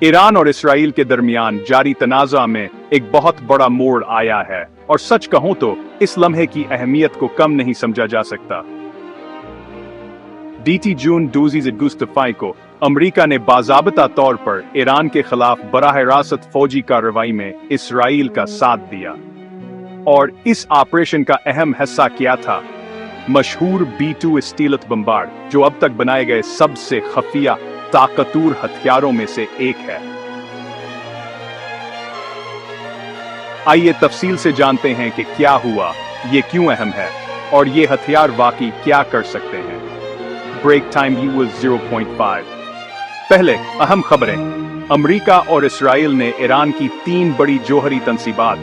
Iran और Israel के दरमियान जारी तनाज़ा में एक बहुत बड़ा मोड़ आया है और सच कहूं तो इस लम्हे की अहमियत को कम नहीं समझा जा सकता। DT जून 2025 को अमेरिका ने बाज़ाबिता तौर पर ईरान के खिलाफ बराह रास्त फौजी कार्रवाई में इसराइल का साथ दिया और इस ऑपरेशन का अहम हिस्सा क्या था? मशहूर B2 स्टीलथ बम्बार्ड, जो अब तक बनाए गए सबसे खफिया ताकतवर हथियारों में से एक है। आइए तफसील से जानते हैं कि क्या हुआ, ये क्यों अहम है और ये हथियार वाकई क्या कर सकते हैं। Break time US 0.5। पहले अहम खबरें। अमेरिका और इसराइल ने ईरान की 3 बड़ी जोहरी तंसीबात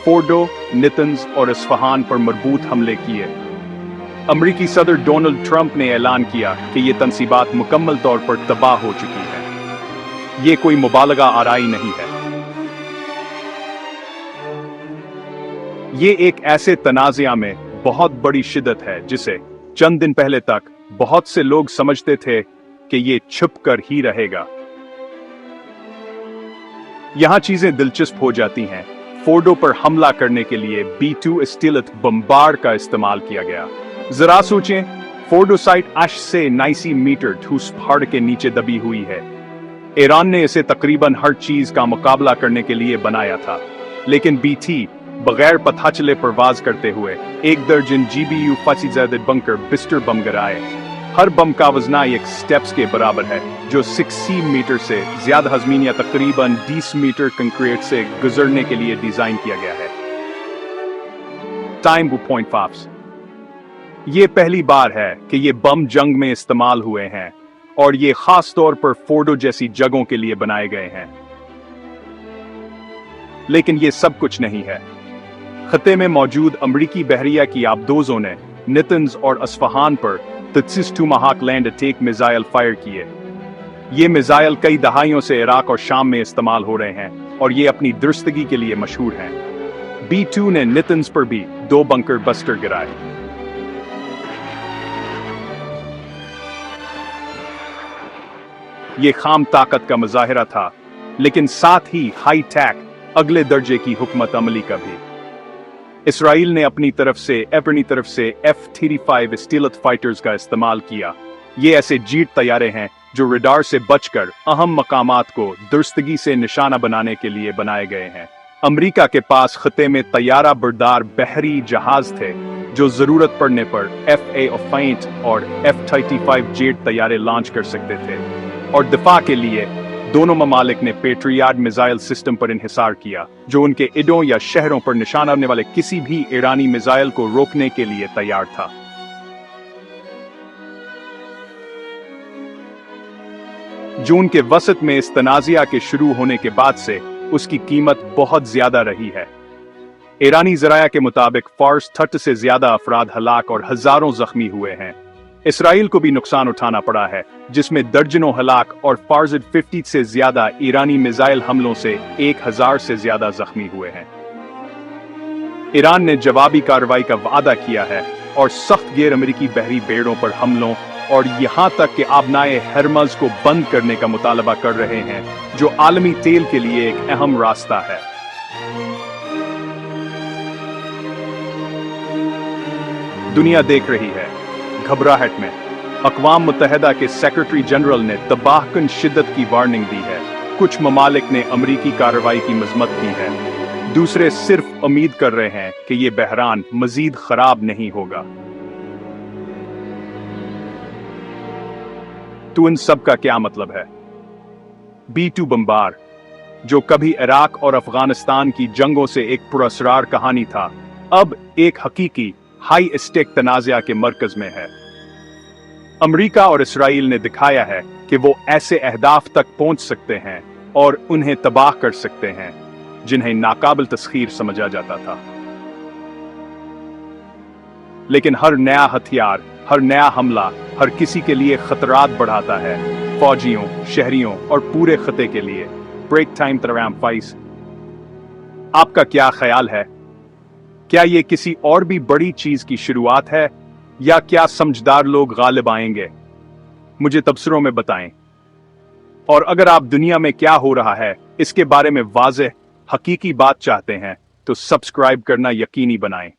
फोर्डो, नेतन्ज और इस्फहान पर मरबूत हमले किए। अमेरिकी सदर डोनाल्ड ट्रंप ने ऐलान किया कि ये तंसीबात मुकम्मल तौर पर तबाह हो चुकी है। ये कोई मुबालगा आराई नहीं है। ये एक ऐसे तनाज़ा में बहुत बड़ी शिद्दत है जिसे चंद दिन पहले तक बहुत से लोग समझते थे कि ये छुप कर ही रहेगा। यहां चीजें दिलचस्प हो जाती हैं। फोर्डो पर हमला करने के लिए B2 स्टीलथ बम्बार्ड का इस्तेमाल किया गया। जरा सोचें, फोर्डो साइट 80 से 90 मीटर ठोस पहाड़ के नीचे दबी हुई है। ईरान ने इसे तकरीबन हर चीज का मुकाबला करने के लिए बनाया था, लेकिन BT बगैर पता चले परवाज करते हुए 1 दर्जन GBU फासिज़ाद बंकर बिस्टर बम गिराए। हर बम का वजन एक स्टेप्स के बराबर है, जो 60 मीटर से ज्यादा हजमीन या तकरीबन 20 मीटर कंक्रीट से गुजरने के लिए डिजाइन किया गया है। टाइम 2.5। ये पहली बार है कि ये बम जंग में इस्तेमाल हुए हैं और ये खास तौर पर फोर्डो जैसी जगहों के लिए बनाए गए हैं। लेकिन ये सब कुछ नहीं है। खत्ते में मौजूद अमरीकी बहरिया की आबदोजों ने नेतन्ज और इस्फहान पर 33 टमाहाक लैंड अटैक मिसाइल फायर किए। ये मिसाइल कई दहाइयों से इराक और शाम में इस्तेमाल हो रहे हैं और ये अपनी दुरुस्तगी के लिए मशहूर हैं। B2 ने नेतन्ज पर भी 2 बंकर बस्टर गिराए। ये खाम ताकत का मुजाहिरा था, लेकिन साथ ही हाई टेक अगले दर्जे की हुकमत अमली का भी। इसराइल ने अपनी तरफ से F-35 स्टीलथ फाइटर्स का इस्तेमाल किया। ये ऐसे जीट तैयारे हैं जो रडार से बचकर अहम मकामात को दुरुस्तगी से निशाना बनाने के लिए बनाए गए हैं। अमेरिका के पास खत्ते में तैयारा बरदार बहरी जहाज थे जो जरूरत पड़ने पर F-A-Feint और F-35 जेट तैयारे लॉन्च कर सकते थे, और दिफा के लिए दोनों ममालिक ने पेट्रियाट मिसाइल सिस्टम पर इन्हिसार किया, जो उनके इडों या शहरों पर निशाना होने वाले किसी भी ईरानी मिसाइल को रोकने के लिए तैयार था। जून के वसत में इस तनाज़ा के शुरू होने के बाद से उसकी कीमत बहुत ज्यादा रही है। ईरानी ज़राया के मुताबिक फार्स 30 से ज्यादा अफराद हलाक और हजारों जख्मी हुए हैं। इसराइल को भी नुकसान उठाना पड़ा है, जिसमें दर्जनों हलाक और फार्जद 50 से ज्यादा ईरानी मिसाइल हमलों से 1000 से ज्यादा जख्मी हुए हैं। ईरान ने जवाबी कार्रवाई का वादा किया है और सख्त गैर अमेरिकी बहरी बेड़ों पर हमलों और यहां तक कि आबनाए हरमज को बंद करने का मुतालबा कर रहे हैं, जो आलमी तेल के लिए एक अहम रास्ता है। दुनिया देख रही है, घबराहट में। अक़वाम मुत्तहिदा के सेक्रेटरी जनरल ने तबाहकुन शिद्दत की वार्निंग दी है। कुछ ममालिक ने अमरीकी कार्रवाई की मज़म्मत की है, दूसरे सिर्फ उम्मीद कर रहे हैं कि ये बहरान मजीद खराब नहीं होगा। तो इन सब का क्या मतलब है? B2 बम्बार, जो कभी इराक और अफगानिस्तान की जंगों से एक पुरअसरार कहानी था, अब एक हकीकी हाई स्टेक तनाज़ा के मरकज में है। अमेरिका और इसराइल ने दिखाया है कि वो ऐसे अहदाफ तक पहुंच सकते हैं और उन्हें तबाह कर सकते हैं जिन्हें नाकाबिल तस्खीर समझा जाता था। लेकिन हर नया हथियार, हर नया हमला हर किसी के लिए खतरात बढ़ाता है, फौजियों, शहरियों और पूरे खत्ते के लिए। ब्रेक टाइम तराम फाइस। आपका क्या ख्याल है? क्या ये किसी और भी बड़ी चीज की शुरुआत है, या क्या समझदार लोग गालिब आएंगे? मुझे तबसरों में बताएं। और अगर आप दुनिया में क्या हो रहा है इसके बारे में वाज़ेह हकीकी बात चाहते हैं तो सब्सक्राइब करना यकीनी बनाएं।